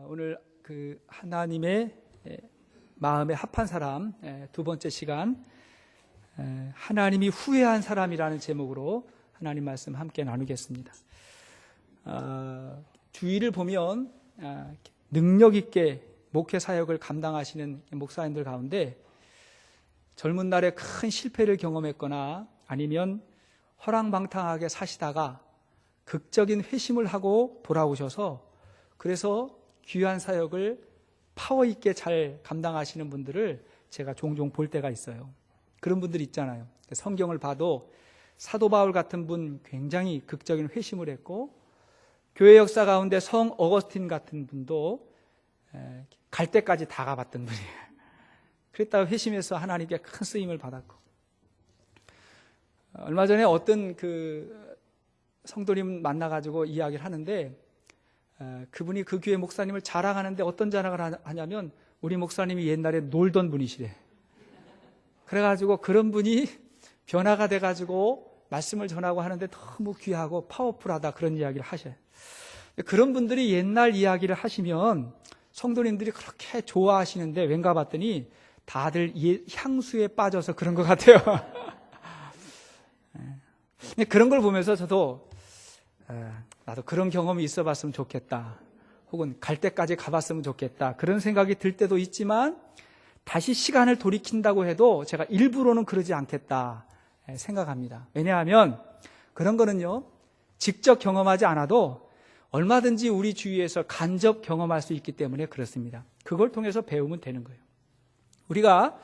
오늘 그 하나님의 마음에 합한 사람 두 번째 시간, 하나님이 후회한 사람이라는 제목으로 하나님 말씀 함께 나누겠습니다. 주위를 보면 능력 있게 목회 사역을 감당하시는 목사님들 가운데 젊은 날에 큰 실패를 경험했거나 아니면 허랑방탕하게 사시다가 극적인 회심을 하고 돌아오셔서 그래서 귀한 사역을 파워 있게 잘 감당하시는 분들을 제가 종종 볼 때가 있어요. 그런 분들 있잖아요. 성경을 봐도 사도 바울 같은 분 굉장히 극적인 회심을 했고, 교회 역사 가운데 성 어거스틴 같은 분도 갈 때까지 다 가봤던 분이에요. 그랬다가 회심해서 하나님께 큰 쓰임을 받았고, 얼마 전에 어떤 그 성도님 만나가지고 이야기를 하는데, 그분이 그 교회 목사님을 자랑하는데 어떤 자랑을 하냐면 우리 목사님이 옛날에 놀던 분이시래. 그래가지고 그런 분이 변화가 돼가지고 말씀을 전하고 하는데 너무 귀하고 파워풀하다, 그런 이야기를 하셔요. 그런 분들이 옛날 이야기를 하시면 성도님들이 그렇게 좋아하시는데 왠가 봤더니 다들 향수에 빠져서 그런 것 같아요. 그런 걸 보면서 저도 나도 그런 경험이 있어 봤으면 좋겠다, 혹은 갈 때까지 가봤으면 좋겠다, 그런 생각이 들 때도 있지만 다시 시간을 돌이킨다고 해도 제가 일부러는 그러지 않겠다 생각합니다. 왜냐하면 그런 거는요, 직접 경험하지 않아도 얼마든지 우리 주위에서 간접 경험할 수 있기 때문에 그렇습니다. 그걸 통해서 배우면 되는 거예요. 우리가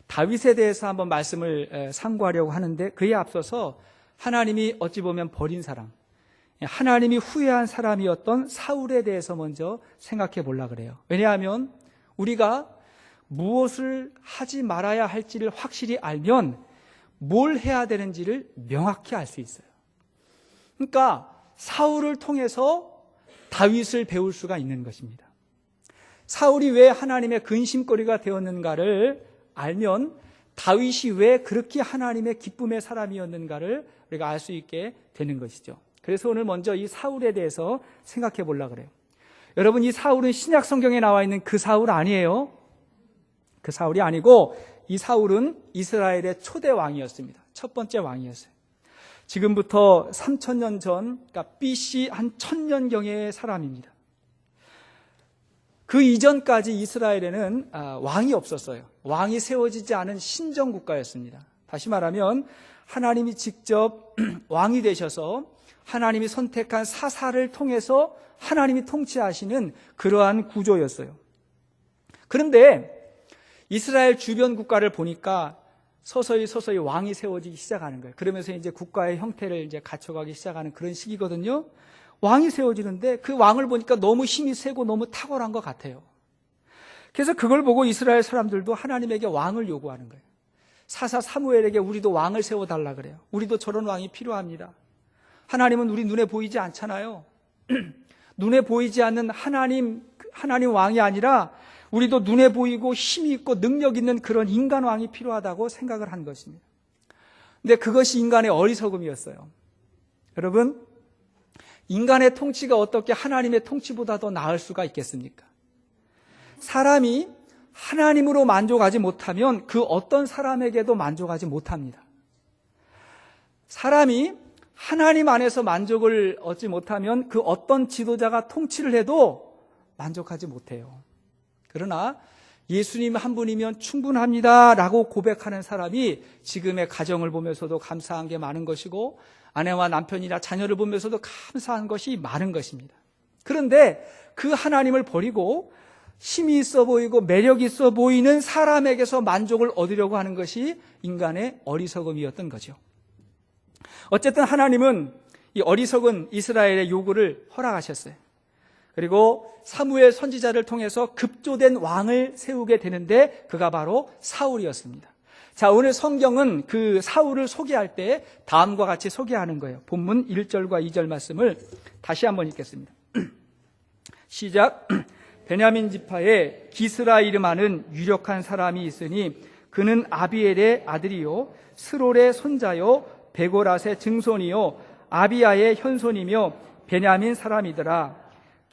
다윗에 대해서 한번 말씀을 상고하려고 하는데, 그에 앞서서 하나님이 어찌 보면 버린 사람, 하나님이 후회한 사람이었던 사울에 대해서 먼저 생각해 보려고 그래요. 왜냐하면 우리가 무엇을 하지 말아야 할지를 확실히 알면 뭘 해야 되는지를 명확히 알 수 있어요. 그러니까 사울을 통해서 다윗을 배울 수가 있는 것입니다. 사울이 왜 하나님의 근심거리가 되었는가를 알면 다윗이 왜 그렇게 하나님의 기쁨의 사람이었는가를 우리가 알 수 있게 되는 것이죠. 그래서 오늘 먼저 이 사울에 대해서 생각해 보려고 그래요. 여러분, 이 사울은 신약 성경에 나와 있는 그 사울 아니에요. 그 사울이 아니고 이 사울은 이스라엘의 초대 왕이었습니다. 첫 번째 왕이었어요. 지금부터 3000년 전, 그러니까 BC 한 1000년경의 사람입니다. 그 이전까지 이스라엘에는 왕이 없었어요. 왕이 세워지지 않은 신정국가였습니다. 다시 말하면 하나님이 직접 왕이 되셔서 하나님이 선택한 사사를 통해서 하나님이 통치하시는 그러한 구조였어요. 그런데 이스라엘 주변 국가를 보니까 서서히 왕이 세워지기 시작하는 거예요. 그러면서 이제 국가의 형태를 이제 갖춰가기 시작하는 그런 시기거든요. 왕이 세워지는데 그 왕을 보니까 너무 힘이 세고 너무 탁월한 것 같아요. 그래서 그걸 보고 이스라엘 사람들도 하나님에게 왕을 요구하는 거예요. 사사 사무엘에게 우리도 왕을 세워달라 그래요. 우리도 저런 왕이 필요합니다. 하나님은 우리 눈에 보이지 않잖아요. 눈에 보이지 않는 하나님 왕이 아니라 우리도 눈에 보이고 힘이 있고 능력 있는 그런 인간 왕이 필요하다고 생각을 한 것입니다. 근데 그것이 인간의 어리석음이었어요. 여러분, 인간의 통치가 어떻게 하나님의 통치보다 더 나을 수가 있겠습니까? 사람이 하나님으로 만족하지 못하면 그 어떤 사람에게도 만족하지 못합니다. 사람이 하나님 안에서 만족을 얻지 못하면 그 어떤 지도자가 통치를 해도 만족하지 못해요. 그러나 예수님 한 분이면 충분합니다 라고 고백하는 사람이 지금의 가정을 보면서도 감사한 게 많은 것이고, 아내와 남편이나 자녀를 보면서도 감사한 것이 많은 것입니다. 그런데 그 하나님을 버리고 힘이 있어 보이고 매력 있어 보이는 사람에게서 만족을 얻으려고 하는 것이 인간의 어리석음이었던 거죠. 어쨌든 하나님은 이 어리석은 이스라엘의 요구를 허락하셨어요. 그리고 사무엘 선지자를 통해서 급조된 왕을 세우게 되는데 그가 바로 사울이었습니다. 자, 오늘 성경은 그 사울을 소개할 때 다음과 같이 소개하는 거예요. 본문 1절과 2절 말씀을 다시 한번 읽겠습니다. 시작. 베냐민 지파에 기스라 이름하는 유력한 사람이 있으니 그는 아비엘의 아들이요 스롤의 손자요 베고랏의 증손이요 아비야의 현손이며 베냐민 사람이더라.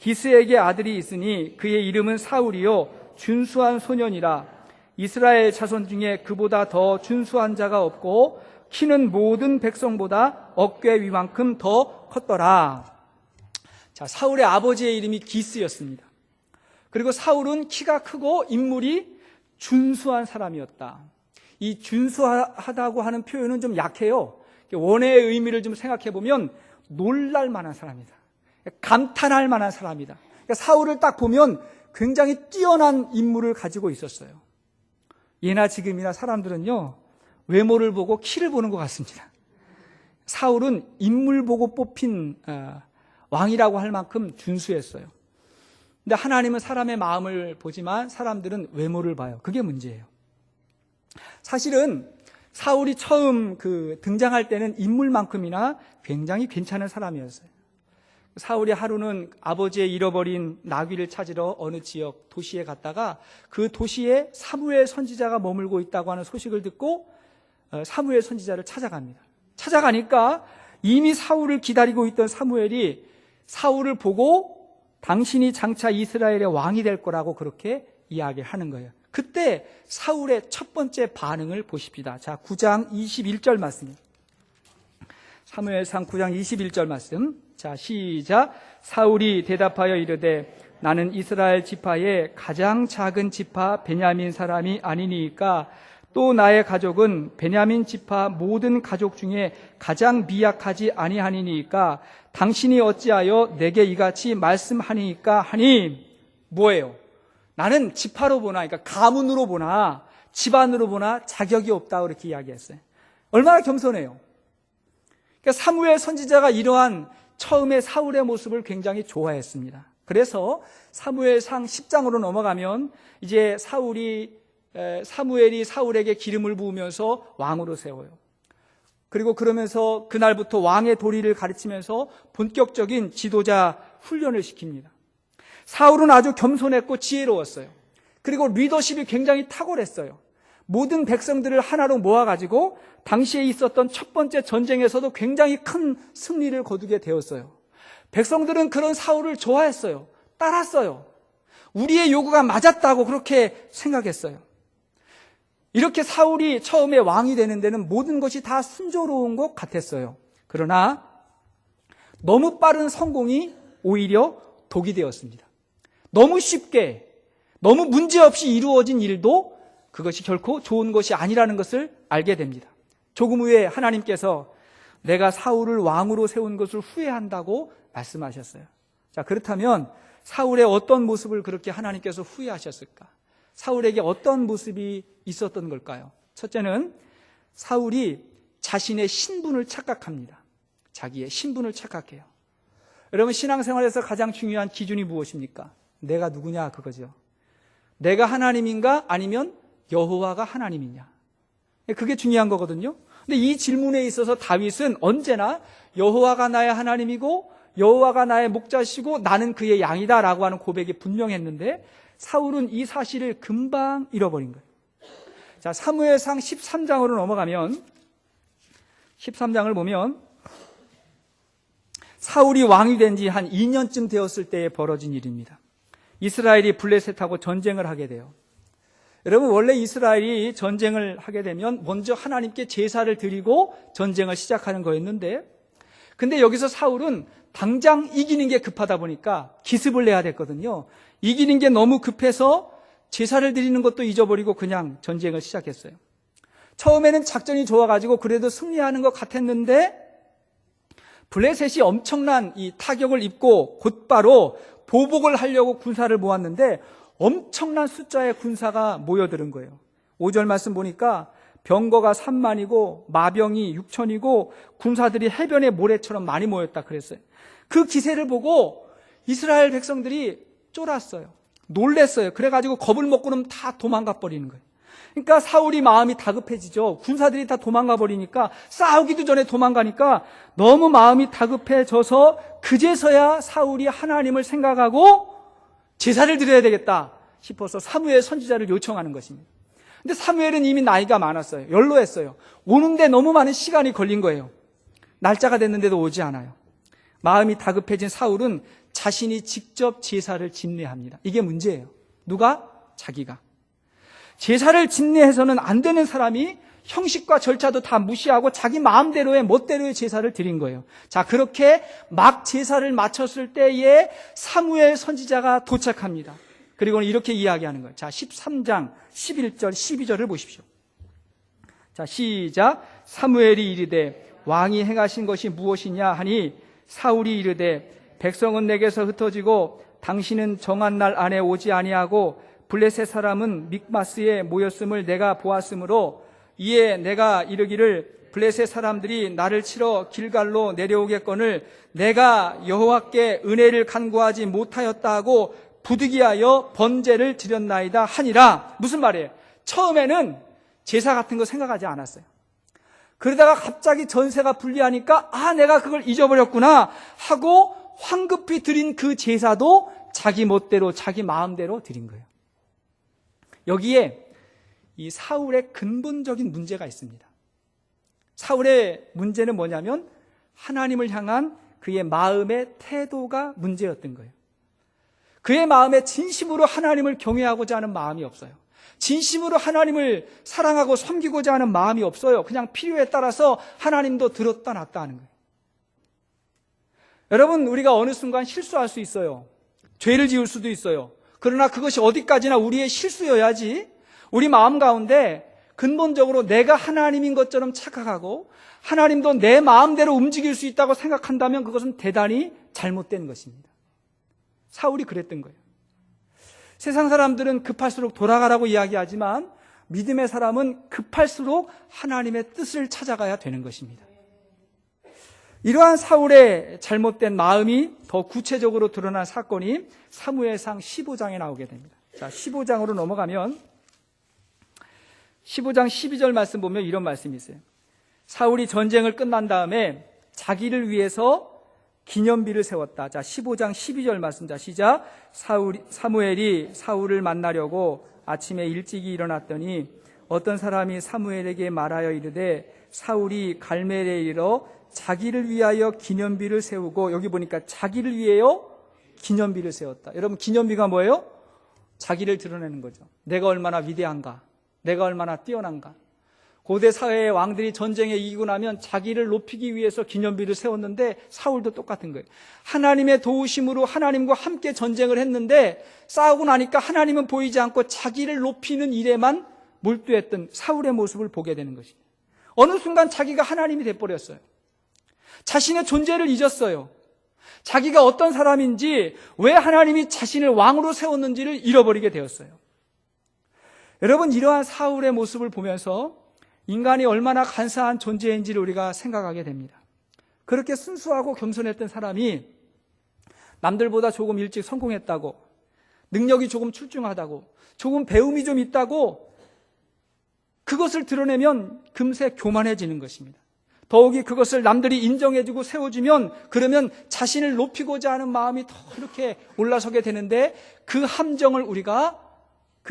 기스에게 아들이 있으니 그의 이름은 사울이요 준수한 소년이라. 이스라엘 자손 중에 그보다 더 준수한 자가 없고 키는 모든 백성보다 어깨 위만큼 더 컸더라. 자, 사울의 아버지의 이름이 기스였습니다. 그리고 사울은 키가 크고 인물이 준수한 사람이었다. 이 준수하다고 하는 표현은 좀 약해요. 원어의 의미를 좀 생각해 보면 놀랄 만한 사람이다. 감탄할 만한 사람이다. 그러니까 사울을 딱 보면 굉장히 뛰어난 인물을 가지고 있었어요. 예나 지금이나 사람들은요, 외모를 보고 키를 보는 것 같습니다. 사울은 인물 보고 뽑힌 왕이라고 할 만큼 준수했어요. 근데 하나님은 사람의 마음을 보지만 사람들은 외모를 봐요. 그게 문제예요. 사실은 사울이 처음 등장할 때는 인물만큼이나 굉장히 괜찮은 사람이었어요. 사울이 하루는 아버지의 잃어버린 나귀를 찾으러 어느 지역 도시에 갔다가 그 도시에 사무엘 선지자가 머물고 있다고 하는 소식을 듣고 사무엘 선지자를 찾아갑니다. 찾아가니까 이미 사울을 기다리고 있던 사무엘이 사울을 보고 당신이 장차 이스라엘의 왕이 될 거라고 그렇게 이야기를 하는 거예요. 그때 사울의 첫 번째 반응을 보십시다. 자, 9장 21절 말씀입니다. 사무엘상 9장 21절 말씀. 자, 시작. 사울이 대답하여 이르되 나는 이스라엘 지파의 가장 작은 지파 베냐민 사람이 아니니까 또 나의 가족은 베냐민 지파 모든 가족 중에 가장 미약하지 아니하니까 당신이 어찌하여 내게 이같이 말씀하니까 하니. 뭐예요? 나는 지파로 보나, 그러니까 가문으로 보나 집안으로 보나 자격이 없다고 이렇게 이야기했어요. 얼마나 겸손해요. 그러니까 사무엘 선지자가 이러한 처음에 사울의 모습을 굉장히 좋아했습니다. 그래서 사무엘상 10장으로 넘어가면 이제 사무엘이 사울에게 기름을 부으면서 왕으로 세워요. 그리고 그러면서 그날부터 왕의 도리를 가르치면서 본격적인 지도자 훈련을 시킵니다. 사울은 아주 겸손했고 지혜로웠어요. 그리고 리더십이 굉장히 탁월했어요. 모든 백성들을 하나로 모아가지고 당시에 있었던 첫 번째 전쟁에서도 굉장히 큰 승리를 거두게 되었어요. 백성들은 그런 사울을 좋아했어요. 따랐어요. 우리의 요구가 맞았다고 그렇게 생각했어요. 이렇게 사울이 처음에 왕이 되는 데는 모든 것이 다 순조로운 것 같았어요. 그러나 너무 빠른 성공이 오히려 독이 되었습니다. 너무 쉽게, 너무 문제없이 이루어진 일도 그것이 결코 좋은 것이 아니라는 것을 알게 됩니다. 조금 후에 하나님께서 내가 사울을 왕으로 세운 것을 후회한다고 말씀하셨어요. 자, 그렇다면 사울의 어떤 모습을 그렇게 하나님께서 후회하셨을까? 사울에게 어떤 모습이 있었던 걸까요? 첫째는 사울이 자신의 신분을 착각합니다. 자기의 신분을 착각해요. 여러분, 신앙생활에서 가장 중요한 기준이 무엇입니까? 내가 누구냐 그거죠. 내가 하나님인가 아니면 여호와가 하나님이냐. 그게 중요한 거거든요. 근데 이 질문에 있어서 다윗은 언제나 여호와가 나의 하나님이고 여호와가 나의 목자시고 나는 그의 양이다라고 하는 고백이 분명했는데 사울은 이 사실을 금방 잃어버린 거예요. 자, 사무엘상 13장으로 넘어가면 13장을 보면 사울이 왕이 된 지 한 2년쯤 되었을 때에 벌어진 일입니다. 이스라엘이 블레셋하고 전쟁을 하게 돼요. 여러분, 원래 이스라엘이 전쟁을 하게 되면 먼저 하나님께 제사를 드리고 전쟁을 시작하는 거였는데, 근데 여기서 사울은 당장 이기는 게 급하다 보니까 기습을 내야 됐거든요. 이기는 게 너무 급해서 제사를 드리는 것도 잊어버리고 그냥 전쟁을 시작했어요. 처음에는 작전이 좋아가지고 그래도 승리하는 것 같았는데 블레셋이 엄청난 이 타격을 입고 곧바로 보복을 하려고 군사를 모았는데 엄청난 숫자의 군사가 모여드는 거예요. 5절 말씀 보니까 병거가 3만이고 마병이 6천이고 군사들이 해변의 모래처럼 많이 모였다 그랬어요. 그 기세를 보고 이스라엘 백성들이 쫄았어요. 놀랬어요. 그래가지고 겁을 먹고는 다 도망가 버리는 거예요. 그러니까 사울이 마음이 다급해지죠. 군사들이 다 도망가 버리니까, 싸우기도 전에 도망가니까 너무 마음이 다급해져서 그제서야 사울이 하나님을 생각하고 제사를 드려야 되겠다 싶어서 사무엘 선지자를 요청하는 것입니다. 근데 사무엘은 이미 나이가 많았어요. 연로했어요. 오는데 너무 많은 시간이 걸린 거예요. 날짜가 됐는데도 오지 않아요. 마음이 다급해진 사울은 자신이 직접 제사를 집례합니다. 이게 문제예요. 누가? 자기가. 제사를 집례해서는 안 되는 사람이 형식과 절차도 다 무시하고 자기 마음대로의 멋대로의 제사를 드린 거예요. 자, 그렇게 막 제사를 마쳤을 때에 사무엘 선지자가 도착합니다. 그리고는 이렇게 이야기하는 거예요. 자, 13장 11절 12절을 보십시오. 자, 시작. 사무엘이 이르되 왕이 행하신 것이 무엇이냐 하니 사울이 이르되 백성은 내게서 흩어지고 당신은 정한 날 안에 오지 아니하고 블레셋 사람은 믹마스에 모였음을 내가 보았으므로 이에 내가 이르기를 블레셋 사람들이 나를 치러 길갈로 내려오겠거늘 내가 여호와께 은혜를 간구하지 못하였다 하고 부득이하여 번제를 드렸나이다 하니라. 무슨 말이에요? 처음에는 제사 같은 거 생각하지 않았어요. 그러다가 갑자기 전세가 불리하니까 내가 그걸 잊어버렸구나 하고 황급히 드린 그 제사도 자기 멋대로 자기 마음대로 드린 거예요. 여기에 이 사울의 근본적인 문제가 있습니다. 사울의 문제는 뭐냐면 하나님을 향한 그의 마음의 태도가 문제였던 거예요. 그의 마음에 진심으로 하나님을 경외하고자 하는 마음이 없어요. 진심으로 하나님을 사랑하고 섬기고자 하는 마음이 없어요. 그냥 필요에 따라서 하나님도 들었다 놨다 하는 거예요. 여러분, 우리가 어느 순간 실수할 수 있어요. 죄를 지을 수도 있어요. 그러나 그것이 어디까지나 우리의 실수여야지 우리 마음 가운데 근본적으로 내가 하나님인 것처럼 착각하고 하나님도 내 마음대로 움직일 수 있다고 생각한다면 그것은 대단히 잘못된 것입니다. 사울이 그랬던 거예요. 세상 사람들은 급할수록 돌아가라고 이야기하지만 믿음의 사람은 급할수록 하나님의 뜻을 찾아가야 되는 것입니다. 이러한 사울의 잘못된 마음이 더 구체적으로 드러난 사건이 사무엘상 15장에 나오게 됩니다. 자, 15장으로 넘어가면 15장 12절 말씀 보면 이런 말씀이 있어요. 사울이 전쟁을 끝난 다음에 자기를 위해서 기념비를 세웠다. 자, 15장 12절 말씀. 자, 시작. 사무엘이 사울을 만나려고 아침에 일찍이 일어났더니 어떤 사람이 사무엘에게 말하여 이르되 사울이 갈멜에 이르러 자기를 위하여 기념비를 세우고, 여기 보니까 자기를 위하여 기념비를 세웠다. 여러분, 기념비가 뭐예요? 자기를 드러내는 거죠. 내가 얼마나 위대한가, 내가 얼마나 뛰어난가. 고대 사회의 왕들이 전쟁에 이기고 나면 자기를 높이기 위해서 기념비를 세웠는데 사울도 똑같은 거예요. 하나님의 도우심으로 하나님과 함께 전쟁을 했는데 싸우고 나니까 하나님은 보이지 않고 자기를 높이는 일에만 몰두했던 사울의 모습을 보게 되는 것입니다. 어느 순간 자기가 하나님이 돼버렸어요. 자신의 존재를 잊었어요. 자기가 어떤 사람인지, 왜 하나님이 자신을 왕으로 세웠는지를 잃어버리게 되었어요. 여러분, 이러한 사울의 모습을 보면서 인간이 얼마나 간사한 존재인지를 우리가 생각하게 됩니다. 그렇게 순수하고 겸손했던 사람이 남들보다 조금 일찍 성공했다고, 능력이 조금 출중하다고, 조금 배움이 좀 있다고 그것을 드러내면 금세 교만해지는 것입니다. 더욱이 그것을 남들이 인정해주고 세워주면 그러면 자신을 높이고자 하는 마음이 더 이렇게 올라서게 되는데 그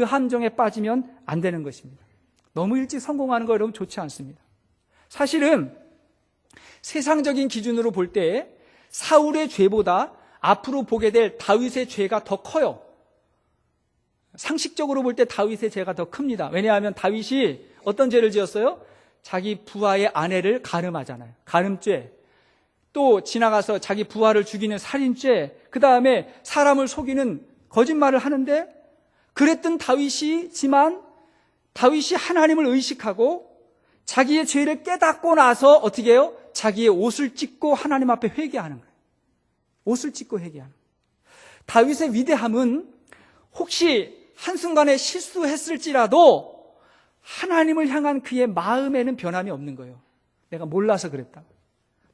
함정에 빠지면 안 되는 것입니다. 너무 일찍 성공하는 거 여러분 좋지 않습니다. 사실은 세상적인 기준으로 볼 때 사울의 죄보다 앞으로 보게 될 다윗의 죄가 더 커요. 상식적으로 볼 때 다윗의 죄가 더 큽니다. 왜냐하면 다윗이 어떤 죄를 지었어요? 자기 부하의 아내를 간음하잖아요. 간음죄. 또 지나가서 자기 부하를 죽이는 살인죄. 그 다음에 사람을 속이는 거짓말을 하는데, 그랬던 다윗이지만 다윗이 하나님을 의식하고 자기의 죄를 깨닫고 나서 어떻게 해요? 자기의 옷을 찢고 하나님 앞에 회개하는 거예요. 옷을 찢고 회개하는 거예요. 다윗의 위대함은 혹시 한순간에 실수했을지라도 하나님을 향한 그의 마음에는 변함이 없는 거예요. 내가 몰라서 그랬다,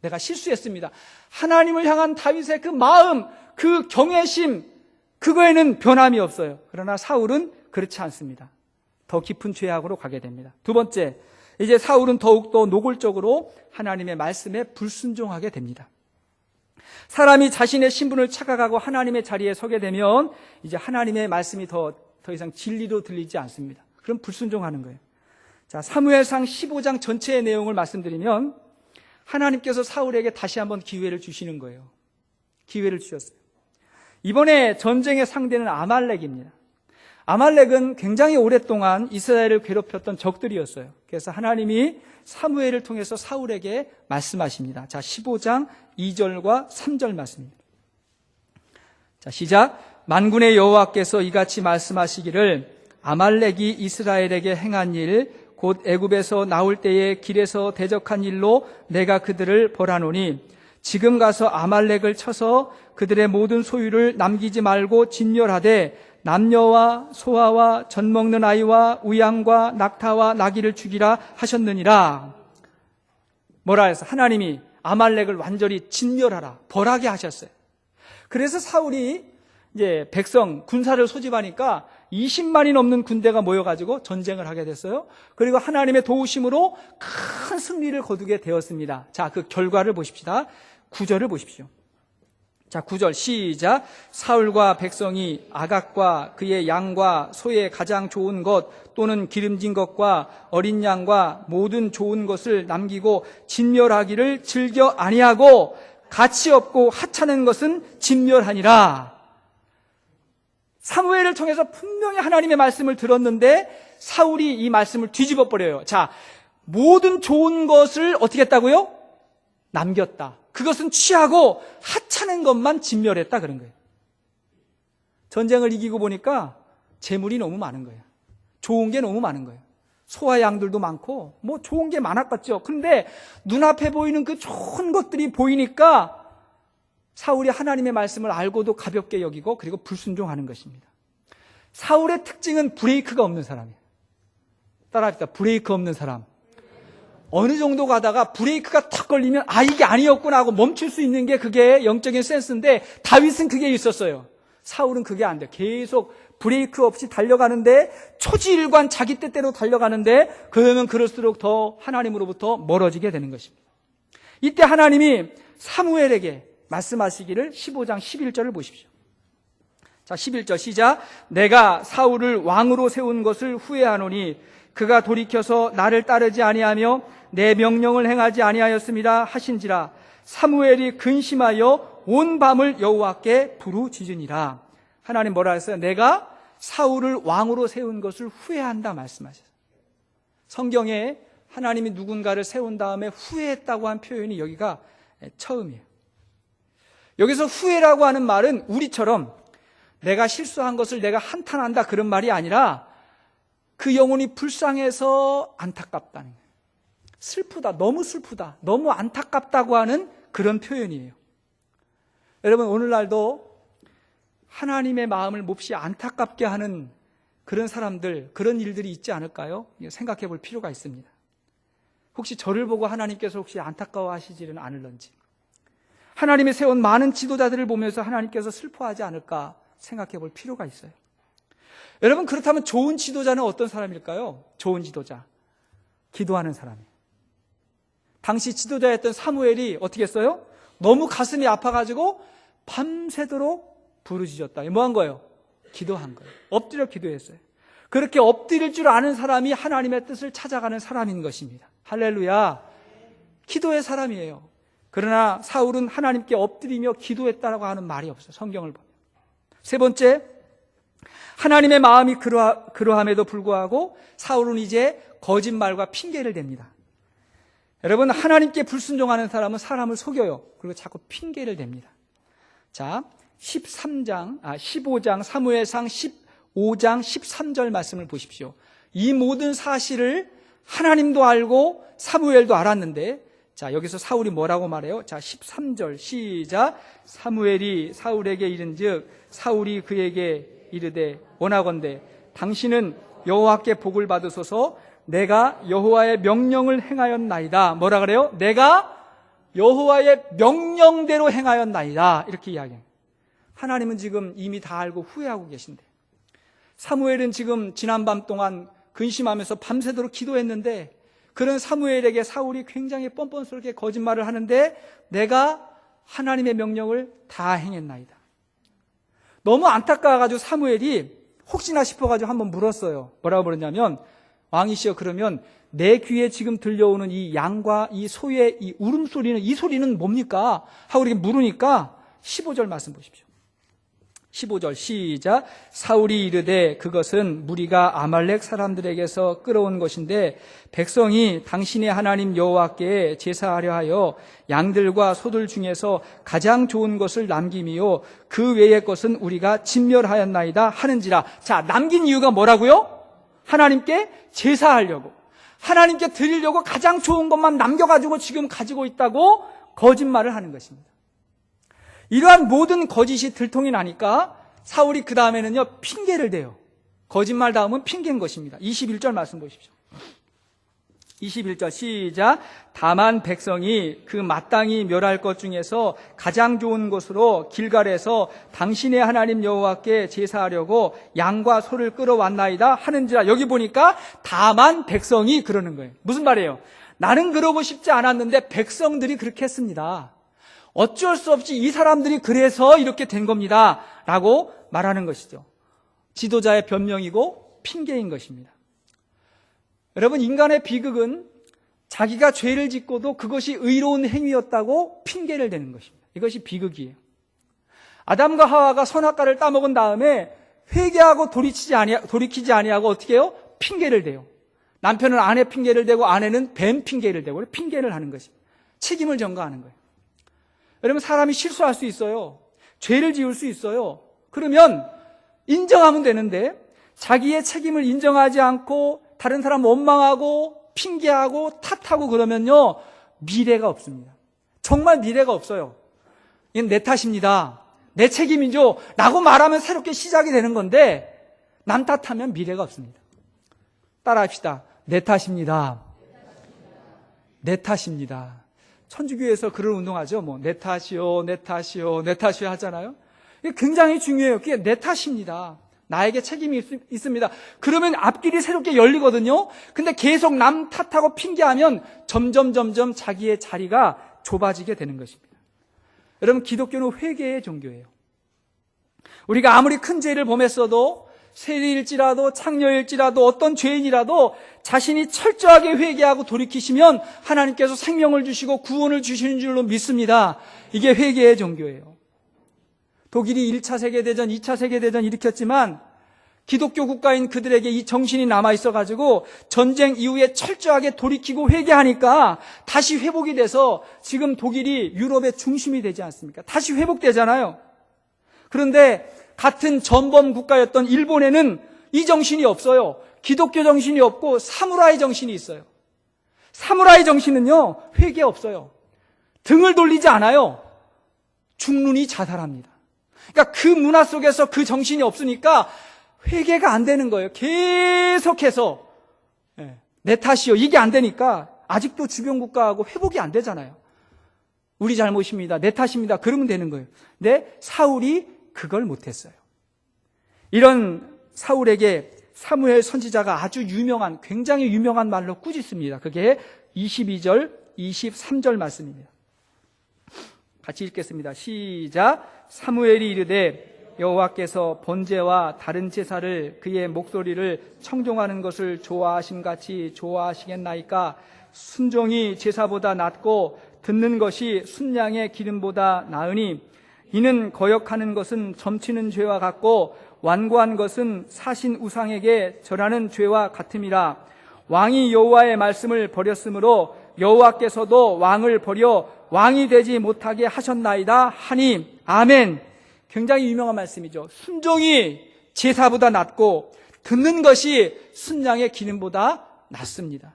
내가 실수했습니다. 하나님을 향한 다윗의 그 마음, 그 경외심, 그거에는 변함이 없어요. 그러나 사울은 그렇지 않습니다. 더 깊은 죄악으로 가게 됩니다. 두 번째, 이제 사울은 더욱더 노골적으로 하나님의 말씀에 불순종하게 됩니다. 사람이 자신의 신분을 착각하고 하나님의 자리에 서게 되면 이제 하나님의 말씀이 더 이상 진리로 들리지 않습니다. 그럼 불순종하는 거예요. 자, 사무엘상 15장 전체의 내용을 말씀드리면 하나님께서 사울에게 다시 한번 기회를 주시는 거예요. 기회를 주셨어요. 이번에 전쟁의 상대는 아말렉입니다. 아말렉은 굉장히 오랫동안 이스라엘을 괴롭혔던 적들이었어요. 그래서 하나님이 사무엘을 통해서 사울에게 말씀하십니다. 자, 15장 2절과 3절 말씀입니다. 자, 시작. 만군의 여호와께서 이같이 말씀하시기를 아말렉이 이스라엘에게 행한 일 곧 애굽에서 나올 때에 길에서 대적한 일로 내가 그들을 벌하노니 지금 가서 아말렉을 쳐서 그들의 모든 소유를 남기지 말고 진멸하되 남녀와 소아와 젖 먹는 아이와 우양과 낙타와 나귀를 죽이라 하셨느니라. 뭐라 해서 하나님이 아말렉을 완전히 진멸하라, 벌하게 하셨어요. 그래서 사울이 이제 백성 군사를 소집하니까 20만이 넘는 군대가 모여가지고 전쟁을 하게 됐어요. 그리고 하나님의 도우심으로 큰 승리를 거두게 되었습니다. 자, 그 결과를 보십시다. 9절을 보십시오. 자, 9절 시작. 사울과 백성이 아각과 그의 양과 소의 가장 좋은 것 또는 기름진 것과 어린 양과 모든 좋은 것을 남기고 진멸하기를 즐겨 아니하고 가치 없고 하찮은 것은 진멸하니라. 사무엘을 통해서 분명히 하나님의 말씀을 들었는데 사울이 이 말씀을 뒤집어 버려요. 자, 모든 좋은 것을 어떻게 했다고요? 남겼다. 그것은 취하고 하찮은 것만 진멸했다 그런 거예요. 전쟁을 이기고 보니까 재물이 너무 많은 거예요. 좋은 게 너무 많은 거예요. 소와 양들도 많고 뭐 좋은 게 많았겠죠. 그런데 눈앞에 보이는 그 좋은 것들이 보이니까 사울이 하나님의 말씀을 알고도 가볍게 여기고 그리고 불순종하는 것입니다. 사울의 특징은 브레이크가 없는 사람이에요. 따라합시다. 브레이크 없는 사람. 어느 정도 가다가 브레이크가 탁 걸리면 아 이게 아니었구나 하고 멈출 수 있는 게 그게 영적인 센스인데 다윗은 그게 있었어요. 사울은 그게 안 돼요. 계속 브레이크 없이 달려가는데 초지일관 자기 뜻대로 달려가는데 그러면 그럴수록 더 하나님으로부터 멀어지게 되는 것입니다. 이때 하나님이 사무엘에게 말씀하시기를 15장 11절을 보십시오. 자, 11절 시작. 내가 사울을 왕으로 세운 것을 후회하노니 그가 돌이켜서 나를 따르지 아니하며 내 명령을 행하지 아니하였습니다 하신지라. 사무엘이 근심하여 온 밤을 여호와께 부르짖으니라. 하나님 뭐라 했어요? 내가 사울을 왕으로 세운 것을 후회한다 말씀하셨어요. 성경에 하나님이 누군가를 세운 다음에 후회했다고 한 표현이 여기가 처음이에요. 여기서 후회라고 하는 말은 우리처럼 내가 실수한 것을 내가 한탄한다 그런 말이 아니라 그 영혼이 불쌍해서 안타깝다는 거예요. 슬프다, 너무 슬프다, 너무 안타깝다고 하는 그런 표현이에요. 여러분 오늘날도 하나님의 마음을 몹시 안타깝게 하는 그런 사람들, 그런 일들이 있지 않을까요? 생각해 볼 필요가 있습니다. 혹시 저를 보고 하나님께서 혹시 안타까워하시지는 않을런지, 하나님이 세운 많은 지도자들을 보면서 하나님께서 슬퍼하지 않을까 생각해 볼 필요가 있어요. 여러분 그렇다면 좋은 지도자는 어떤 사람일까요? 좋은 지도자, 기도하는 사람이에요. 당시 지도자였던 사무엘이 어떻게 했어요? 너무 가슴이 아파가지고 밤새도록 부르짖었다. 뭐 한 거예요? 기도한 거예요. 엎드려 기도했어요. 그렇게 엎드릴 줄 아는 사람이 하나님의 뜻을 찾아가는 사람인 것입니다. 할렐루야. 기도의 사람이에요. 그러나 사울은 하나님께 엎드리며 기도했다라고 하는 말이 없어요. 성경을 보면. 세 번째, 하나님의 마음이 그러함에도 불구하고 사울은 이제 거짓말과 핑계를 댑니다. 여러분 하나님께 불순종하는 사람은 사람을 속여요. 그리고 자꾸 핑계를 댑니다. 자, 15장 사무엘상 15장 13절 말씀을 보십시오. 이 모든 사실을 하나님도 알고 사무엘도 알았는데 자, 여기서 사울이 뭐라고 말해요? 자, 13절 시작. 사무엘이 사울에게 이른즉 사울이 그에게 이르되 원하건대 당신은 여호와께 복을 받으소서. 내가 여호와의 명령을 행하였나이다. 뭐라 그래요? 내가 여호와의 명령대로 행하였나이다. 이렇게 이야기해요. 하나님은 지금 이미 다 알고 후회하고 계신데 사무엘은 지금 지난밤 동안 근심하면서 밤새도록 기도했는데 그런 사무엘에게 사울이 굉장히 뻔뻔스럽게 거짓말을 하는데 내가 하나님의 명령을 다 행했나이다. 너무 안타까워가지고 사무엘이 혹시나 싶어가지고 한번 물었어요. 뭐라고 물었냐면 왕이시여 그러면 내 귀에 지금 들려오는 이 양과 이 소의 이 울음소리는 이 소리는 뭡니까? 하고 이렇게 물으니까 15절 말씀 보십시오. 15절 시작. 사울이 이르되 그것은 무리가 아말렉 사람들에게서 끌어온 것인데 백성이 당신의 하나님 여호와께 제사하려 하여 양들과 소들 중에서 가장 좋은 것을 남김이요 그 외의 것은 우리가 진멸하였나이다 하는지라. 자, 남긴 이유가 뭐라고요? 하나님께 제사하려고, 하나님께 드리려고 가장 좋은 것만 남겨가지고 지금 가지고 있다고 거짓말을 하는 것입니다. 이러한 모든 거짓이 들통이 나니까 사울이 그 다음에는요 핑계를 대요. 거짓말 다음은 핑계인 것입니다. 21절 말씀 보십시오. 21절 시작. 다만 백성이 그 마땅히 멸할 것 중에서 가장 좋은 것으로 길갈에서 당신의 하나님 여호와께 제사하려고 양과 소를 끌어왔나이다 하는지라. 여기 보니까 다만 백성이 그러는 거예요. 무슨 말이에요? 나는 그러고 싶지 않았는데 백성들이 그렇게 했습니다. 어쩔 수 없이 이 사람들이 그래서 이렇게 된 겁니다 라고 말하는 것이죠. 지도자의 변명이고 핑계인 것입니다. 여러분, 인간의 비극은 자기가 죄를 짓고도 그것이 의로운 행위였다고 핑계를 대는 것입니다. 이것이 비극이에요. 아담과 하와가 선악과를 따먹은 다음에 회개하고 돌이키지 아니하고 어떻게 해요? 핑계를 대요. 남편은 아내 핑계를 대고 아내는 뱀 핑계를 대고 핑계를 하는 것입니다. 책임을 전가하는 거예요. 여러분, 사람이 실수할 수 있어요. 죄를 지을 수 있어요. 그러면 인정하면 되는데 자기의 책임을 인정하지 않고 다른 사람 원망하고 핑계하고 탓하고 그러면요 미래가 없습니다. 정말 미래가 없어요. 이건 내 탓입니다. 내 책임이죠 라고 말하면 새롭게 시작이 되는 건데 남 탓하면 미래가 없습니다. 따라합시다. 내 탓입니다. 내 탓입니다. 천주교에서 그런 운동하죠. 내 탓이요, 내 탓이요, 내 탓이요 하잖아요. 이게 굉장히 중요해요. 그게 내 탓입니다. 나에게 책임이 있습니다. 그러면 앞길이 새롭게 열리거든요. 근데 계속 남 탓하고 핑계하면 점점 자기의 자리가 좁아지게 되는 것입니다. 여러분, 기독교는 회개의 종교예요. 우리가 아무리 큰 죄를 범했어도 세리일지라도 창녀일지라도 어떤 죄인이라도 자신이 철저하게 회개하고 돌이키시면 하나님께서 생명을 주시고 구원을 주시는 줄로 믿습니다. 이게 회개의 종교예요. 독일이 1차 세계대전, 2차 세계대전 일으켰지만 기독교 국가인 그들에게 이 정신이 남아있어가지고 전쟁 이후에 철저하게 돌이키고 회개하니까 다시 회복이 돼서 지금 독일이 유럽의 중심이 되지 않습니까? 다시 회복되잖아요. 그런데 같은 전범 국가였던 일본에는 이 정신이 없어요. 기독교 정신이 없고 사무라이 정신이 있어요. 사무라이 정신은요, 회개 없어요. 등을 돌리지 않아요. 죽느니 자살합니다. 그러니까 그 문화 속에서 그 정신이 없으니까 회개가 안 되는 거예요. 계속해서 내 탓이요, 이게 안 되니까 아직도 주변 국가하고 회복이 안 되잖아요. 우리 잘못입니다, 내 탓입니다, 그러면 되는 거예요. 근데 사울이 그걸 못했어요. 이런 사울에게 사무엘 선지자가 아주 유명한, 굉장히 유명한 말로 꾸짖습니다. 그게 22절, 23절 말씀입니다. 같이 읽겠습니다. 시작. 사무엘이 이르되 여호와께서 번제와 다른 제사를 그의 목소리를 청종하는 것을 좋아하심 같이 좋아하시겠나이까? 순종이 제사보다 낫고 듣는 것이 순양의 기름보다 나으니 이는 거역하는 것은 점치는 죄와 같고 완고한 것은 사신 우상에게 절하는 죄와 같음이라. 왕이 여호와의 말씀을 버렸으므로 여호와께서도 왕을 버려 왕이 되지 못하게 하셨나이다 하니. 아멘. 굉장히 유명한 말씀이죠. 순종이 제사보다 낫고 듣는 것이 순양의 기름보다 낫습니다.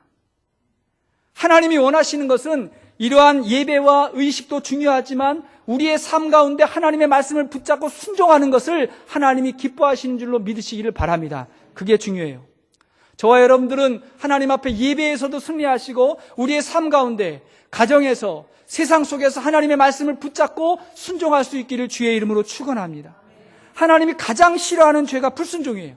하나님이 원하시는 것은 이러한 예배와 의식도 중요하지만 우리의 삶 가운데 하나님의 말씀을 붙잡고 순종하는 것을 하나님이 기뻐하시는 줄로 믿으시기를 바랍니다. 그게 중요해요. 저와 여러분들은 하나님 앞에 예배에서도 승리하시고 우리의 삶 가운데 가정에서 세상 속에서 하나님의 말씀을 붙잡고 순종할 수 있기를 주의 이름으로 축원합니다. 하나님이 가장 싫어하는 죄가 불순종이에요.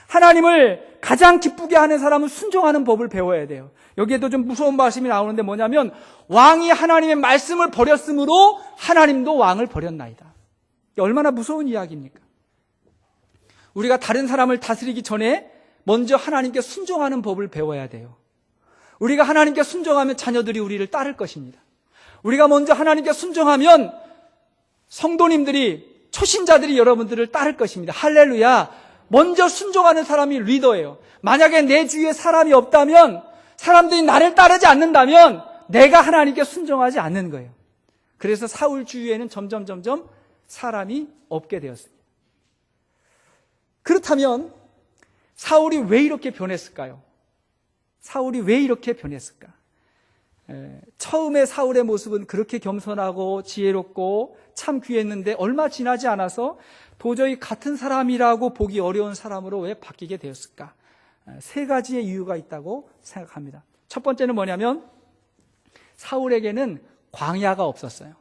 하나님을 가장 기쁘게 하는 사람은 순종하는 법을 배워야 돼요. 여기에도 좀 무서운 말씀이 나오는데 뭐냐면 왕이 하나님의 말씀을 버렸으므로 하나님도 왕을 버렸나이다. 얼마나 무서운 이야기입니까? 우리가 다른 사람을 다스리기 전에 먼저 하나님께 순종하는 법을 배워야 돼요. 우리가 하나님께 순종하면 자녀들이 우리를 따를 것입니다. 우리가 먼저 하나님께 순종하면 성도님들이 초신자들이 여러분들을 따를 것입니다. 할렐루야. 먼저 순종하는 사람이 리더예요. 만약에 내 주위에 사람이 없다면, 사람들이 나를 따르지 않는다면 내가 하나님께 순종하지 않는 거예요. 그래서 사울 주위에는 점점 사람이 없게 되었습니다. 그렇다면 사울이 왜 이렇게 변했을까요? 사울이 왜 이렇게 변했을까? 처음에 사울의 모습은 그렇게 겸손하고 지혜롭고 참 귀했는데 얼마 지나지 않아서 도저히 같은 사람이라고 보기 어려운 사람으로 왜 바뀌게 되었을까? 세 가지의 이유가 있다고 생각합니다. 첫 번째는 뭐냐면 사울에게는 광야가 없었어요.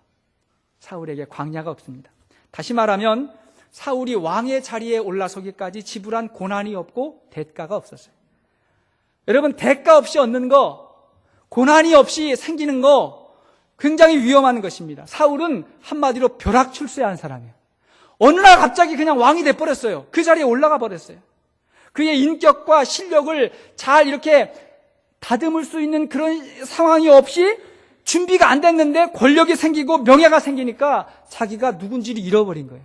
사울에게 광야가 없습니다. 다시 말하면 사울이 왕의 자리에 올라서기까지 지불한 고난이 없고 대가가 없었어요. 여러분, 대가 없이 얻는 거, 고난이 없이 생기는 거 굉장히 위험한 것입니다. 사울은 한마디로 벼락출세한 사람이에요. 어느 날 갑자기 그냥 왕이 돼버렸어요. 그 자리에 올라가 버렸어요. 그의 인격과 실력을 잘 이렇게 다듬을 수 있는 그런 상황이 없이 준비가 안 됐는데 권력이 생기고 명예가 생기니까 자기가 누군지를 잃어버린 거예요.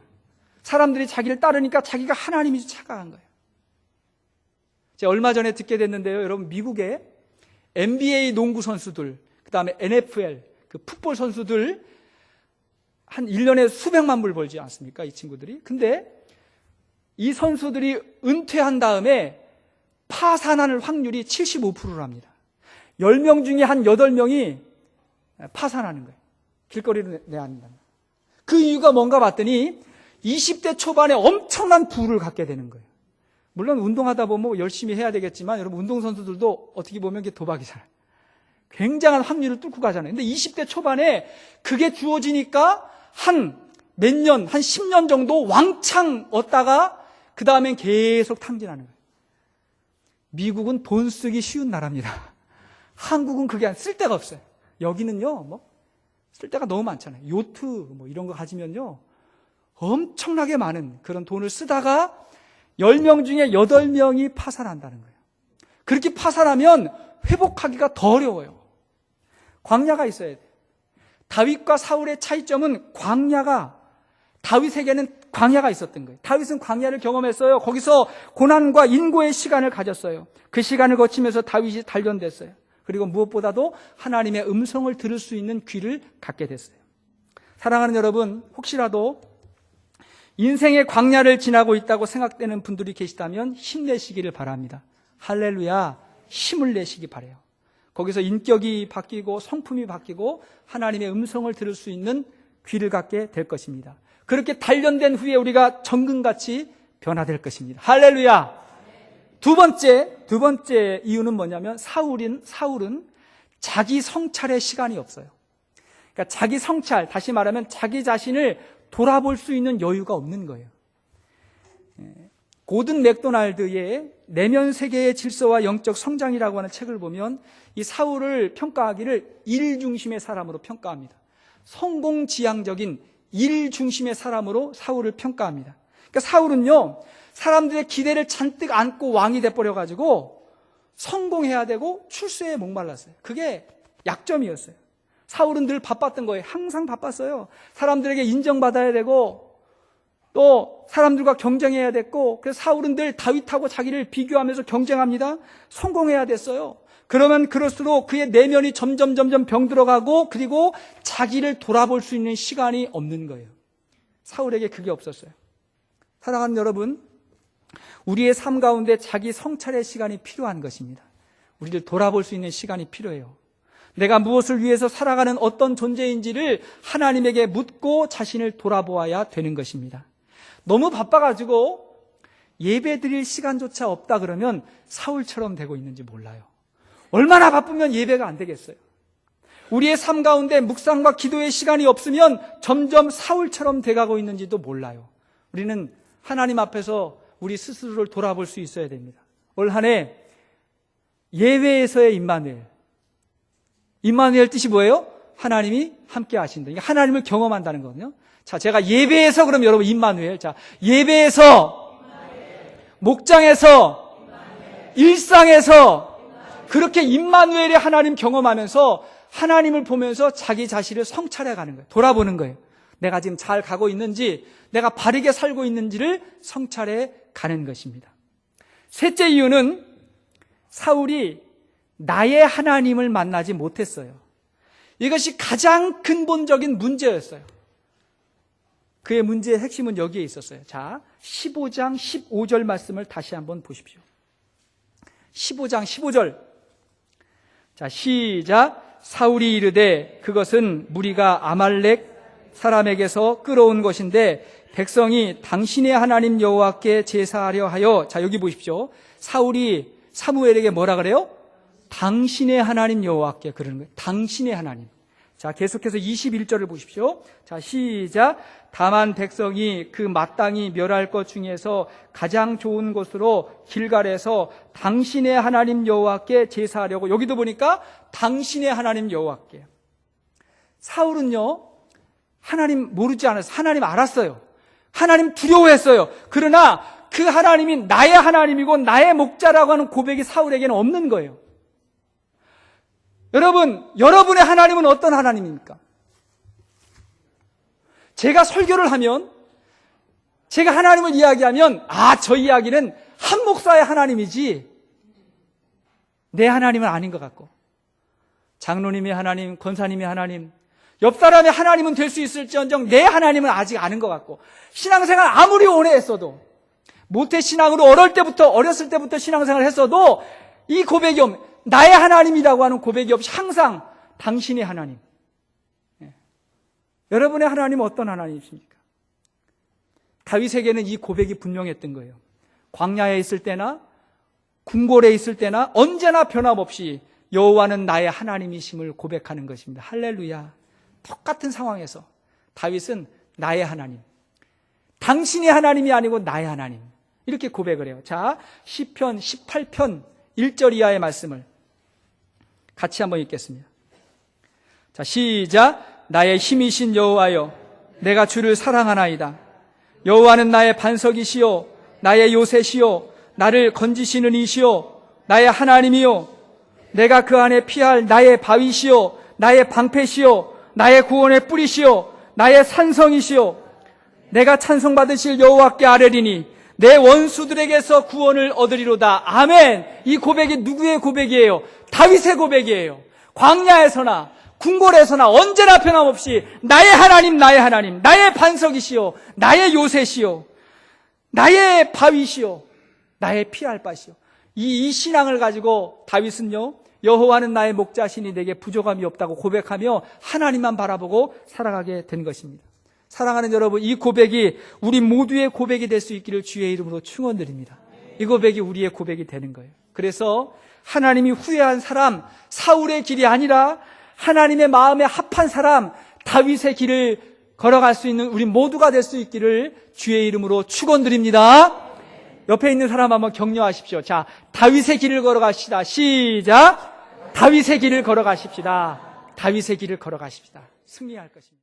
사람들이 자기를 따르니까 자기가 하나님인지 착각한 거예요. 제가 얼마 전에 듣게 됐는데요. 여러분, 미국의 NBA 농구 선수들, 그 다음에 NFL, 그 풋볼 선수들 한 1년에 수백만 불 벌지 않습니까? 이 친구들이. 근데 이 선수들이 은퇴한 다음에 파산할 확률이 75%랍니다. 10명 중에 한 8명이 파산하는 거예요. 길거리로 내야 한다. 그 이유가 뭔가 봤더니 20대 초반에 엄청난 부를 갖게 되는 거예요. 물론 운동하다 보면 뭐 열심히 해야 되겠지만 여러분, 운동선수들도 어떻게 보면 이게 도박이잖아요. 굉장한 확률을 뚫고 가잖아요. 근데 20대 초반에 그게 주어지니까 한 몇 년, 한 10년 정도 왕창 얻다가 그 다음엔 계속 탕진하는 거예요. 미국은 돈 쓰기 쉬운 나라입니다. 한국은 그게 쓸 데가 없어요. 여기는요, 쓸 데가 너무 많잖아요. 요트 이런 거 가지면요, 엄청나게 많은 그런 돈을 쓰다가 10명 중에 8명이 파산한다는 거예요. 그렇게 파산하면 회복하기가 더 어려워요. 광야가 있어야 돼요. 다윗과 사울의 차이점은 다윗에게는 광야가 있었던 거예요. 다윗은 광야를 경험했어요. 거기서 고난과 인고의 시간을 가졌어요. 그 시간을 거치면서 다윗이 단련됐어요. 그리고 무엇보다도 하나님의 음성을 들을 수 있는 귀를 갖게 됐어요. 사랑하는 여러분, 혹시라도 인생의 광야를 지나고 있다고 생각되는 분들이 계시다면 힘내시기를 바랍니다. 할렐루야, 힘을 내시기 바라요. 거기서 인격이 바뀌고 성품이 바뀌고 하나님의 음성을 들을 수 있는 귀를 갖게 될 것입니다. 그렇게 단련된 후에 우리가 정금같이 변화될 것입니다. 할렐루야. 두 번째 이유는 뭐냐면 사울은 자기 성찰의 시간이 없어요. 그러니까 자기 성찰, 다시 말하면 자기 자신을 돌아볼 수 있는 여유가 없는 거예요. 고든 맥도날드의 내면 세계의 질서와 영적 성장이라고 하는 책을 보면 이 사울을 평가하기를 일 중심의 사람으로 평가합니다. 성공지향적인 일 중심의 사람으로 사울을 평가합니다. 그러니까 사울은요, 사람들의 기대를 잔뜩 안고 왕이 돼버려가지고 성공해야 되고 출세에 목말랐어요. 그게 약점이었어요. 사울은 늘 바빴던 거예요. 항상 바빴어요. 사람들에게 인정받아야 되고 또 사람들과 경쟁해야 됐고, 그래서 사울은 늘 다윗하고 자기를 비교하면서 경쟁합니다. 성공해야 됐어요. 그러면 그럴수록 그의 내면이 점점 병들어가고, 그리고 자기를 돌아볼 수 있는 시간이 없는 거예요. 사울에게 그게 없었어요. 사랑하는 여러분, 우리의 삶 가운데 자기 성찰의 시간이 필요한 것입니다. 우리를 돌아볼 수 있는 시간이 필요해요. 내가 무엇을 위해서 살아가는 어떤 존재인지를 하나님에게 묻고 자신을 돌아보아야 되는 것입니다. 너무 바빠가지고 예배 드릴 시간조차 없다 그러면 사울처럼 되고 있는지 몰라요. 얼마나 바쁘면 예배가 안 되겠어요. 우리의 삶 가운데 묵상과 기도의 시간이 없으면 점점 사울처럼 돼가고 있는지도 몰라요. 우리는 하나님 앞에서 우리 스스로를 돌아볼 수 있어야 됩니다. 올 한 해 예배에서의 임마누엘 뜻이 뭐예요? 하나님이 함께 하신다. 그러니까 하나님을 경험한다는 거거든요. 자, 제가 예배에서, 그럼 여러분 임마누엘. 자, 예배에서, 목장에서, 일상에서 그렇게 임마누엘의 하나님 경험하면서 하나님을 보면서 자기 자신을 성찰해 가는 거예요. 돌아보는 거예요. 내가 지금 잘 가고 있는지, 내가 바르게 살고 있는지를 성찰해 가는 것입니다. 셋째 이유는 사울이 나의 하나님을 만나지 못했어요. 이것이 가장 근본적인 문제였어요. 그의 문제의 핵심은 여기에 있었어요. 자, 15장 15절 말씀을 다시 한번 보십시오. 15장 15절. 자, 시작. 사울이 이르되 그것은 무리가 아말렉 사람에게서 끌어온 것인데 백성이 당신의 하나님 여호와께 제사하려 하여. 자, 여기 보십시오. 사울이 사무엘에게 뭐라 그래요? 당신의 하나님 여호와께 그러는 거예요. 당신의 하나님. 자, 계속해서 21절을 보십시오. 자, 시작. 다만 백성이 그 마땅히 멸할 것 중에서 가장 좋은 곳으로 길갈에서 당신의 하나님 여호와께 제사하려고. 여기도 보니까 당신의 하나님 여호와께. 사울은요, 하나님 모르지 않았어요. 하나님 알았어요. 하나님 두려워했어요. 그러나 그 하나님이 나의 하나님이고 나의 목자라고 하는 고백이 사울에게는 없는 거예요. 여러분, 여러분의 하나님은 어떤 하나님입니까? 제가 설교를 하면, 제가 하나님을 이야기하면, 저 이야기는 한 목사의 하나님이지 내 하나님은 아닌 것 같고, 장로님의 하나님, 권사님의 하나님, 옆 사람의 하나님은 될 수 있을지언정 내 하나님은 아직 아닌 것 같고, 신앙생활 아무리 오래 했어도, 모태신앙으로 어렸을 때부터 신앙생활을 했어도 이 고백이 없는, 나의 하나님이라고 하는 고백이 없이 항상 당신의 하나님. 여러분의 하나님은 어떤 하나님이십니까? 다윗에게는 이 고백이 분명했던 거예요. 광야에 있을 때나 궁궐에 있을 때나 언제나 변함없이 여호와는 나의 하나님이심을 고백하는 것입니다. 할렐루야. 똑같은 상황에서 다윗은 나의 하나님, 당신의 하나님이 아니고 나의 하나님, 이렇게 고백을 해요. 자, 시편 18편 1절 이하의 말씀을 같이 한번 읽겠습니다. 자, 시작. 나의 힘이신 여호와여, 내가 주를 사랑하나이다. 여호와는 나의 반석이시요 나의 요새시요 나를 건지시는 이시요 나의 하나님이요, 내가 그 안에 피할 나의 바위시요 나의 방패시요 나의 구원의 뿌리시요 나의 산성이시요, 내가 찬송받으실 여호와께 아뢰리니 내 원수들에게서 구원을 얻으리로다. 아멘. 이 고백이 누구의 고백이에요? 다윗의 고백이에요. 광야에서나 궁궐에서나 언제나 변함없이 나의 하나님, 나의 하나님, 나의 반석이시요 나의 요새시요 나의 바위시요 나의 피할 바시요. 이 신앙을 가지고 다윗은요, 여호와는 나의 목자시니 내게 부족함이 없다고 고백하며 하나님만 바라보고 살아가게 된 것입니다. 사랑하는 여러분, 이 고백이 우리 모두의 고백이 될 수 있기를 주의 이름으로 축원드립니다. 이 고백이 우리의 고백이 되는 거예요. 그래서 하나님이 후회한 사람, 사울의 길이 아니라 하나님의 마음에 합한 사람, 다윗의 길을 걸어갈 수 있는 우리 모두가 될 수 있기를 주의 이름으로 축원드립니다. 옆에 있는 사람 한번 격려하십시오. 자, 다윗의 길을 걸어가시다. 시작. 다윗의 길을 걸어가십시다. 다윗의 길을 걸어가십시다. 승리할 것입니다.